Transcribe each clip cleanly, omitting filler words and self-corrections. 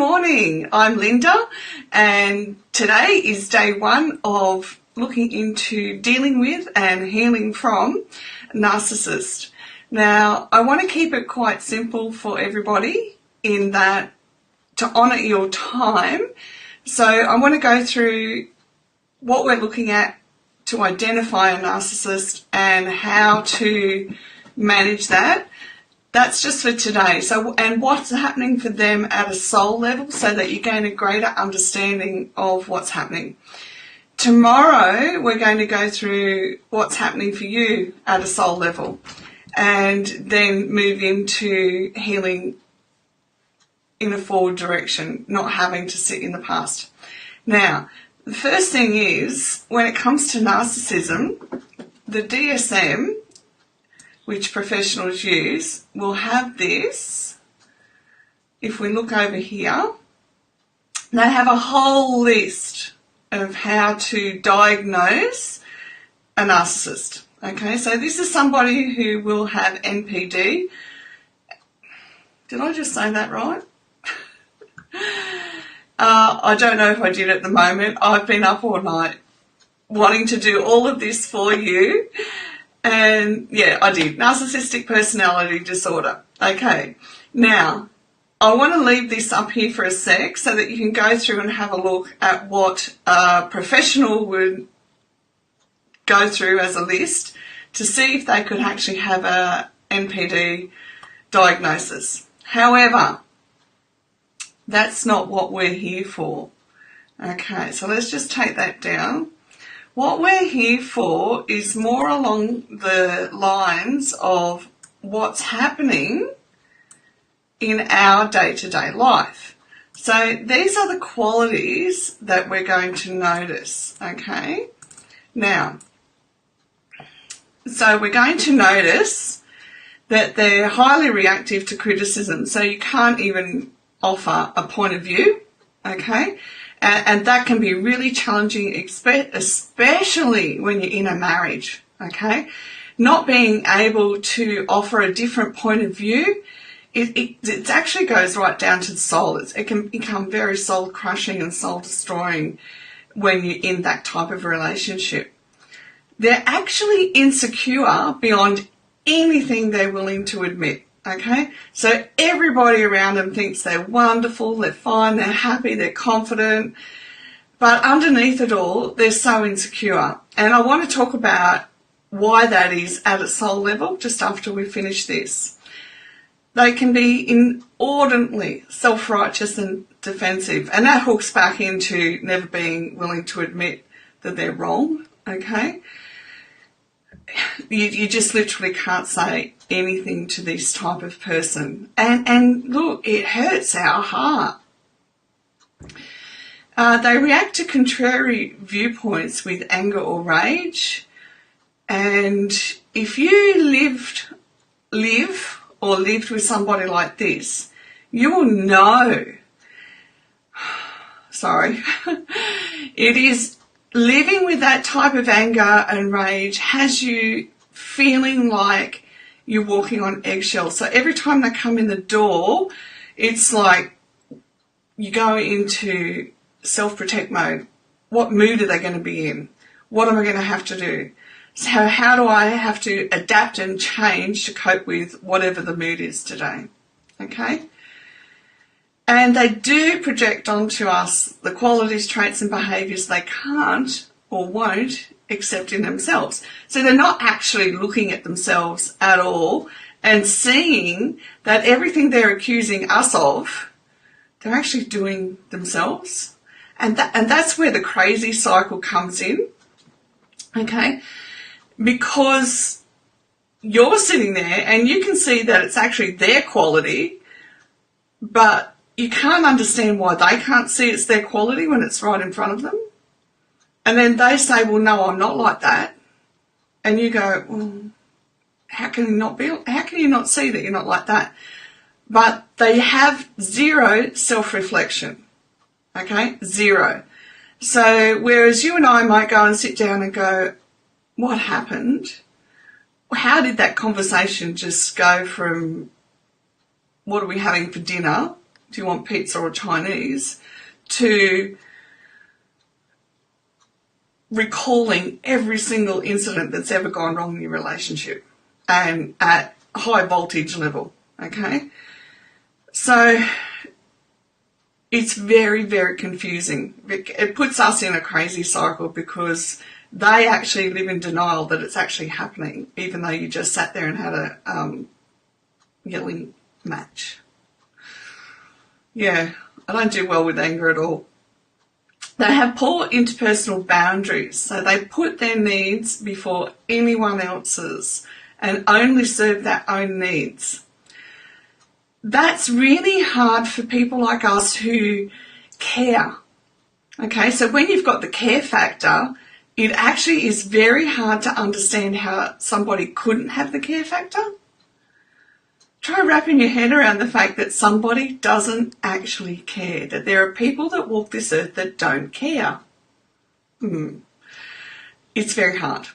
morning. I'm Linda, and today is day one of looking into dealing with and healing from narcissist. Now, I want to keep it quite simple for everybody in that to honour your time. So I want to go through what we're looking at to identify a narcissist and how to manage that. That's just for today. So, and what's happening for them at a soul level so that you gain a greater understanding of what's happening. Tomorrow, we're going to go through what's happening for you at a soul level and then move into healing in a forward direction, not having to sit in the past. Now, the first thing is, when it comes to narcissism, the DSM, which professionals use, will have this. If we look over here, they have a whole list of how to diagnose a narcissist. Okay, so this is somebody who will have NPD. Did I just say that right? I don't know if I did at the moment. I've been up all night wanting to do all of this for you. And yeah, I did. Narcissistic personality disorder. Okay. Now, I want to leave this up here for a sec so that you can go through and have a look at what a professional would go through as a list to see if they could actually have a NPD diagnosis. However, that's not what we're here for. Okay, so let's just take that down. What we're here for is more along the lines of what's happening in our day-to-day life. So these are the qualities that we're going to notice, okay? Now, so we're going to notice that they're highly reactive to criticism, so you can't even offer a point of view, okay? And that can be really challenging, especially when you're in a marriage, okay? Not being able to offer a different point of view, it actually goes right down to the soul. It can become very soul-crushing and soul-destroying when you're in that type of relationship. They're actually insecure beyond anything they're willing to admit. Okay, so everybody around them thinks they're wonderful, they're fine, they're happy, they're confident, but underneath it all, they're so insecure. And I want to talk about why that is at a soul level just after we finish this. They can be inordinately self-righteous and defensive, and that hooks back into never being willing to admit that they're wrong, okay? You just literally can't say anything to this type of person. And look, it hurts our heart. They react to contrary viewpoints with anger or rage. And if you lived with somebody like this, you will know, sorry, it is living with that type of anger and rage has you feeling like you're walking on eggshells. So every time they come in the door, it's like you go into self-protect mode. What mood are they going to be in? What am I going to have to do? So how do I have to adapt and change to cope with whatever the mood is today? Okay? And they do project onto us the qualities, traits and behaviours they can't or won't accept in themselves. So they're not actually looking at themselves at all and seeing that everything they're accusing us of, they're actually doing themselves. And that's where the crazy cycle comes in, okay? Because you're sitting there and you can see that it's actually their quality, but you can't understand why they can't see it's their quality when it's right in front of them. And then they say, well, no, I'm not like that. And you go, well, how can you not see that you're not like that? But they have zero self-reflection, okay? Zero. So whereas you and I might go and sit down and go, what happened? How did that conversation just go from what are we having for dinner do you want pizza or Chinese, to recalling every single incident that's ever gone wrong in your relationship, and at high voltage level, okay? So it's very, very confusing. It puts us in a crazy cycle because they actually live in denial that it's actually happening, even though you just sat there and had a yelling match. Yeah, I don't do well with anger at all. They have poor interpersonal boundaries, so they put their needs before anyone else's and only serve their own needs. That's really hard for people like us who care. Okay, so when you've got the care factor, it actually is very hard to understand how somebody couldn't have the care factor. Try wrapping your head around the fact that somebody doesn't actually care, that there are people that walk this earth that don't care. It's very hard.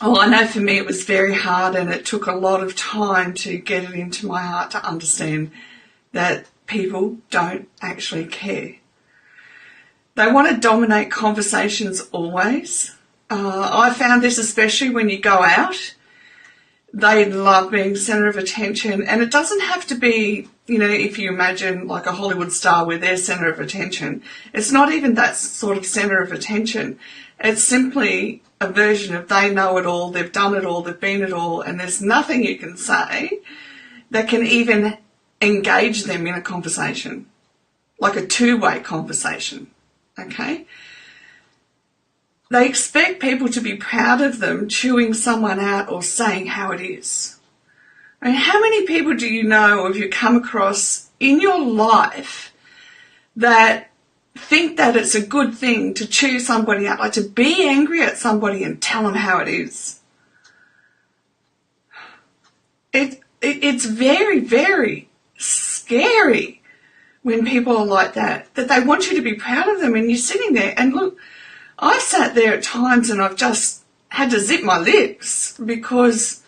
Oh, I know for me it was very hard, and it took a lot of time to get it into my heart to understand that people don't actually care. They want to dominate conversations always. I found this especially when you go out. They love being centre of attention, and it doesn't have to be, you know, if you imagine like a Hollywood star where they're centre of attention. It's not even that sort of centre of attention. It's simply a version of they know it all, they've done it all, they've been it all, and there's nothing you can say that can even engage them in a conversation, like a two-way conversation, okay? They expect people to be proud of them chewing someone out or saying how it is. I mean, how many people do you know or have you come across in your life that think that it's a good thing to chew somebody out, like to be angry at somebody and tell them how it is? It's very, very scary when people are like that they want you to be proud of them, and you're sitting there and look, I sat there at times and I've just had to zip my lips because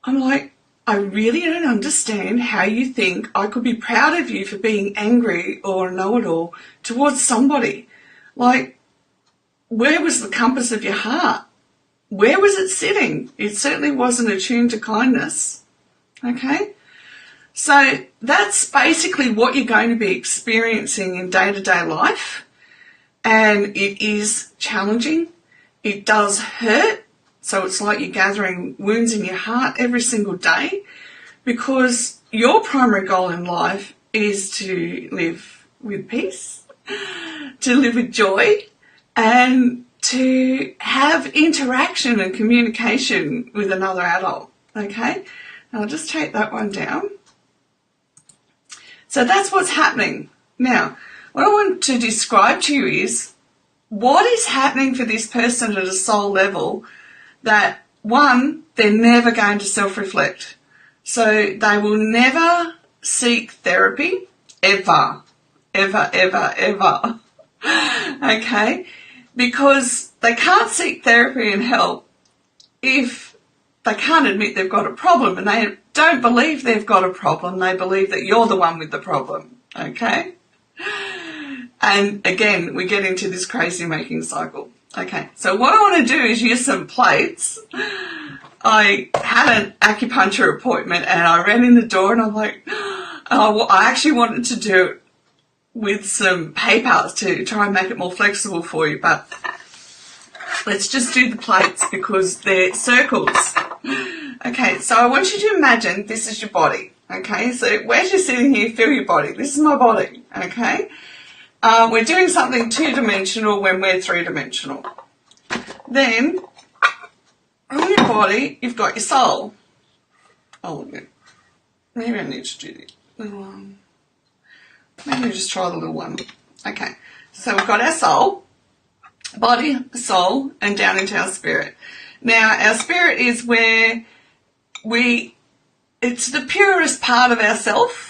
I'm like, I really don't understand how you think I could be proud of you for being angry or a know-it-all towards somebody. Like, where was the compass of your heart? Where was it sitting? It certainly wasn't attuned to kindness. Okay? So that's basically what you're going to be experiencing in day-to-day life. And it is challenging. It does hurt. So it's like you're gathering wounds in your heart every single day, because your primary goal in life is to live with peace, to live with joy, and to have interaction and communication with another adult. Okay? I'll just take that one down. So that's what's happening. Now, what I want to describe to you is what is happening for this person at a soul level that, one, they're never going to self-reflect. So they will never seek therapy, ever, ever, ever, ever. Okay? Because they can't seek therapy and help if they can't admit they've got a problem, and they don't believe they've got a problem. They believe that you're the one with the problem. Okay? And again, we get into this crazy making cycle. Okay, so what I want to do is use some plates. I had an acupuncture appointment and I ran in the door and I'm like, oh, I actually wanted to do it with some paper to try and make it more flexible for you, but let's just do the plates because they're circles. Okay, so I want you to imagine this is your body. Okay, so where's you sitting here, feel your body. This is my body, okay? We're doing something two-dimensional when we're three-dimensional. Then, on your body, you've got your soul. Oh, maybe I need to do this. Maybe I'll just try the little one. Okay, so we've got our soul, body, soul, and down into our spirit. Now, our spirit is where it's the purest part of ourself.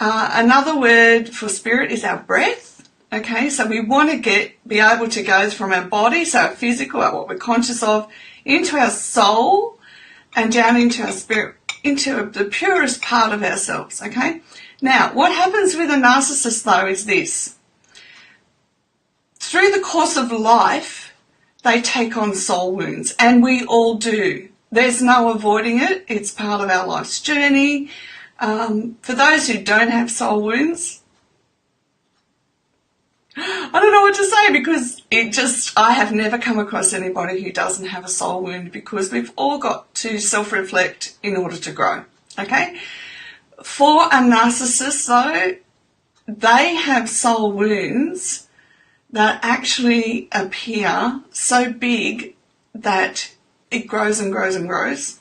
Another word for spirit is our breath. Okay, so we want to be able to go from our body, so our physical, what we're conscious of, into our soul and down into our spirit, into the purest part of ourselves. Okay, Now, what happens with a narcissist, though, is this. Through the course of life, they take on soul wounds, and we all do. There's no avoiding it. It's part of our life's journey. For those who don't have soul wounds, I don't know what to say, because I have never come across anybody who doesn't have a soul wound, because we've all got to self-reflect in order to grow, okay? For a narcissist, though, they have soul wounds that actually appear so big that it grows and grows and grows.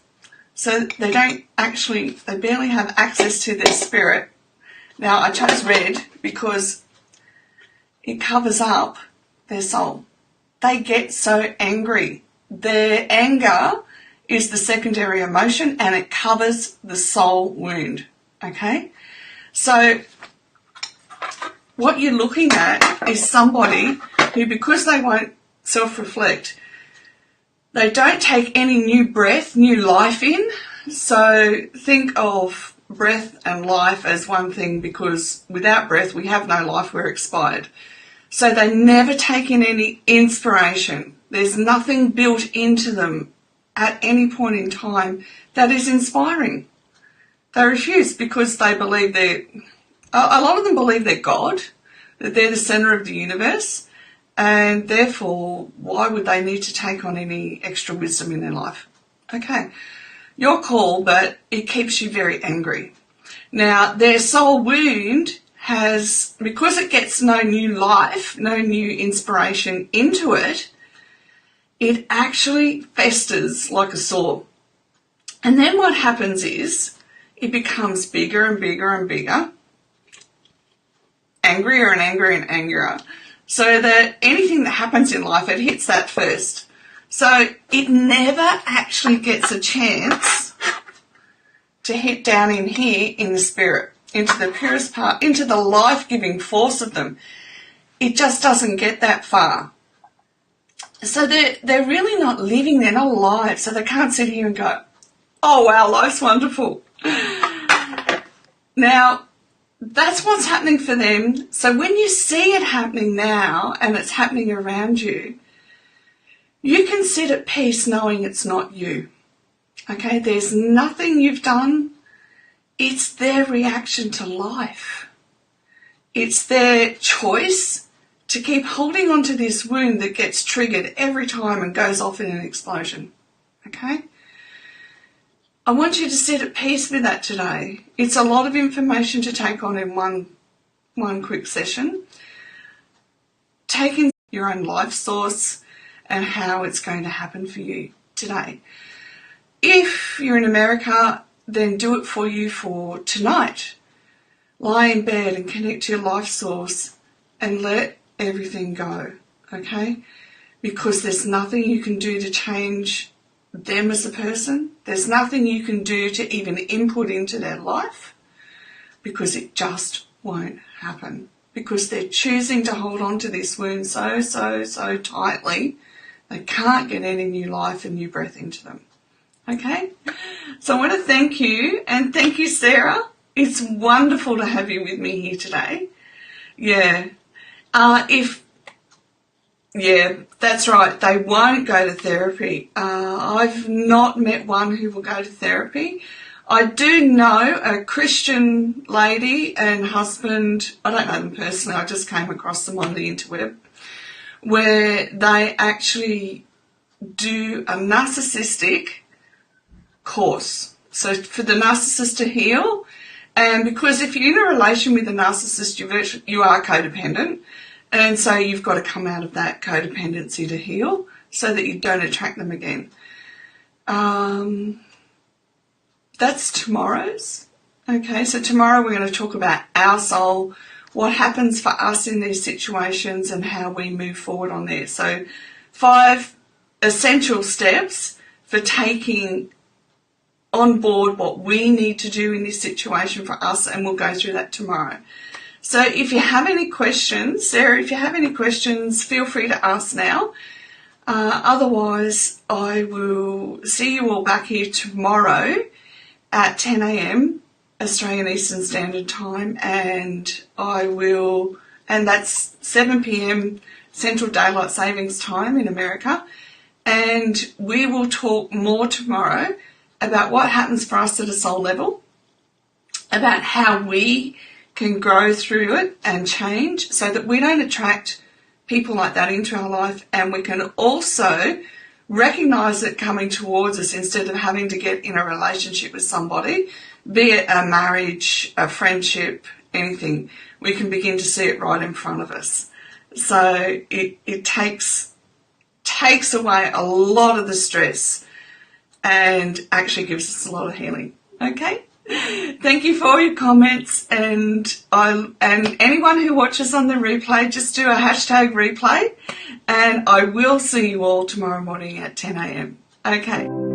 So they barely have access to their spirit. Now, I chose red because it covers up their soul. They get so angry. Their anger is the secondary emotion, and it covers the soul wound, okay? So what you're looking at is somebody who, because they won't self-reflect, they don't take any new breath, new life in. So think of breath and life as one thing, because without breath we have no life, we're expired. So they never take in any inspiration. There's nothing built into them at any point in time that is inspiring. They refuse, because they believe a lot of them believe they're God, that they're the centre of the universe, and therefore why would they need to take on any extra wisdom in their life? Okay, your call, but it keeps you very angry. Now, their soul wound has, because it gets no new life, no new inspiration into it, it actually festers like a sore. And then what happens is it becomes bigger and bigger and bigger, angrier and angrier and angrier, so that anything that happens in life, it hits that first. So it never actually gets a chance to hit down in here in the spirit, into the purest part, into the life-giving force of them. It just doesn't get that far. So they're really not living, they're not alive, so they can't sit here and go, oh wow, life's wonderful. Now, that's what's happening for them. So when you see it happening now, and it's happening around you, you can sit at peace knowing it's not you. Okay, there's nothing you've done. It's their reaction to life. It's their choice to keep holding on to this wound that gets triggered every time and goes off in an explosion. Okay? I want you to sit at peace with that today. It's a lot of information to take on in one quick session. Take in your own life source and how it's going to happen for you today. If you're in America, then do it for you for tonight. Lie in bed and connect to your life source and let everything go, okay? Because there's nothing you can do to change them as a person. There's nothing you can do to even input into their life, because it just won't happen. Because they're choosing to hold on to this wound so tightly, they can't get any new life and new breath into them. Okay? So I want to thank you, and thank you, Sarah. It's wonderful to have you with me here today. Yeah. That's right. They won't go to therapy. I've not met one who will go to therapy. I do know a Christian lady and husband, I don't know them personally, I just came across them on the interweb, where they actually do a narcissistic course. So for the narcissist to heal, and because if you're in a relation with a narcissist, you are codependent, and so you've got to come out of that codependency to heal so that you don't attract them again. That's tomorrow's. Okay, so tomorrow we're going to talk about our soul, what happens for us in these situations, and how we move forward on there. So 5 essential steps for taking on board what we need to do in this situation for us, and we'll go through that tomorrow. So if you have any questions, Sarah, if you have any questions, feel free to ask now. Otherwise, I will see you all back here tomorrow at 10 a.m. Australian Eastern Standard Time, and that's 7 p.m. Central Daylight Savings Time in America. And we will talk more tomorrow about what happens for us at a soul level, about how we can grow through it and change so that we don't attract people like that into our life, and we can also recognise it coming towards us instead of having to get in a relationship with somebody, be it a marriage, a friendship, anything. We can begin to see it right in front of us. So it takes away a lot of the stress and actually gives us a lot of healing. Okay? Thank you for all your comments, and anyone who watches on the replay, just do a hashtag replay, and I will see you all tomorrow morning at 10 a.m. Okay.